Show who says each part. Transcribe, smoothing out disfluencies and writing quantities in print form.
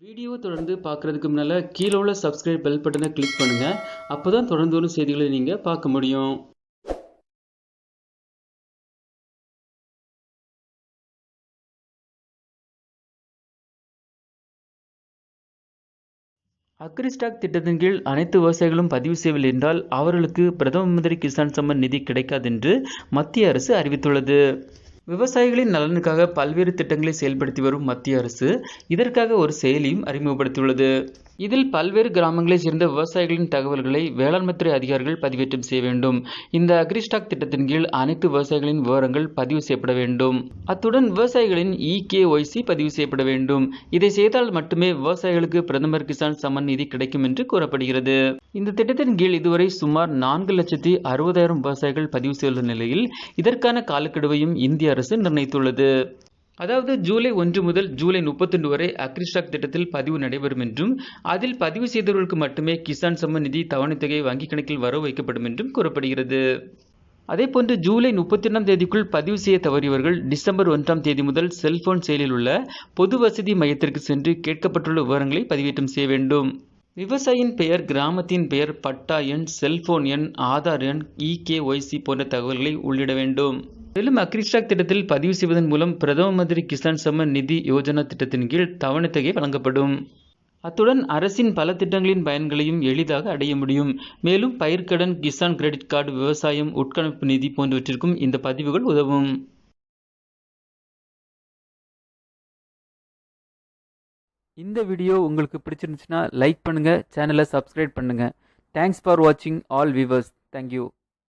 Speaker 1: வீடியோவை தொடர்ந்து பார்க்குறதுக்கு முன்னால் கீழே உள்ள சப்ஸ்கிரைப் பெல் பட்டனை கிளிக் பண்ணுங்கள். அப்போ தான் தொடர்ந்து வரும் செய்திகளை நீங்கள் பார்க்க முடியும். அக்ரிஸ்டாக் திட்டத்தின் கீழ் அனைத்து விவசாயிகளும் பதிவு செய்யவில்லை என்றால் அவர்களுக்கு பிரதம மந்திரி கிசான் சம்மன் நிதி கிடைக்காது என்று மத்திய அரசு அறிவித்துள்ளது. விவசாயிகளின் நலனுக்காக பல்வேறு திட்டங்களை செயல்படுத்தி வரும் மத்திய அரசு இதற்காக ஒரு செயலியும் அறிமுகப்படுத்தியுள்ளது. இதில் பல்வேறு கிராமங்களைச் சேர்ந்த விவசாயிகளின் தகவல்களை வேளாண்மைத்துறை அதிகாரிகள் பதிவேற்றம் செய்ய வேண்டும். இந்த அக்ரிஸ்டாக் திட்டத்தின் கீழ் அனைத்து விவசாயிகளின் விவரங்கள் பதிவு செய்யப்பட வேண்டும். அத்துடன் விவசாயிகளின் EKYC பதிவு செய்யப்பட வேண்டும். இதை செய்தால் மட்டுமே விவசாயிகளுக்கு பிரதமர் கிசான் சம்மன் நிதி கிடைக்கும் என்று கூறப்படுகிறது. இந்த திட்டத்தின் கீழ் இதுவரை சுமார் 4,60,000 விவசாயிகள் பதிவு செய்துள்ள நிலையில் இதற்கான காலக்கெடுவையும் இந்திய அரசு நிர்ணயித்துள்ளது. அதாவது ஜூலை 1 முதல் ஜூலை 32 வரை அக்ரிஸ்டாக் திட்டத்தில் பதிவு நடைபெறும் என்றும் அதில் பதிவு செய்தவர்களுக்கு மட்டுமே கிசான் சம்மன் நிதி தவணைத் தொகை வங்கிக் கணக்கில் வரவு வைக்கப்படும் என்றும் கூறப்படுகிறது. அதேபோன்று ஜூலை 31ஆம் தேதிக்குள் பதிவு செய்ய தவறியவர்கள் டிசம்பர் 1ஆம் தேதி முதல் செல்போன் செயலில் உள்ள பொது வசதி மையத்திற்கு சென்று கேட்கப்பட்டுள்ள விவரங்களை பதிவேற்றம் செய்ய வேண்டும். விவசாயியின் பெயர், கிராமத்தின் பெயர், பட்டா எண், செல்போன் எண், ஆதார் எண், EKYC போன்ற தகவல்களை உள்ளிட வேண்டும். மேலும் அக்ரிஸ்டாக் திட்டத்தில் பதிவு செய்வதன் மூலம் பிரதம மந்திரி கிசான் சம்மன் நிதி யோஜனா திட்டத்தின் கீழ் தவணைத் தொகை வழங்கப்படும். அத்துடன் அரசின் பல திட்டங்களின் பயன்களையும் எளிதாக அடைய முடியும். மேலும் பயிர்க்கடன், கிசான் கிரெடிட் கார்டு, விவசாயம், உட்கணப்பு நிதி போன்றவற்றிற்கும் இந்த பதிவுகள் உதவும். இந்த வீடியோ உங்களுக்கு பிடிச்சிருந்துச்சுன்னா லைக் பண்ணுங்க, சேனலை சப்ஸ்கிரைப் பண்ணுங்க. தேங்க்ஸ் ஃபார் வாட்சிங் ஆல் வியூவர்ஸ். தேங்க்யூ.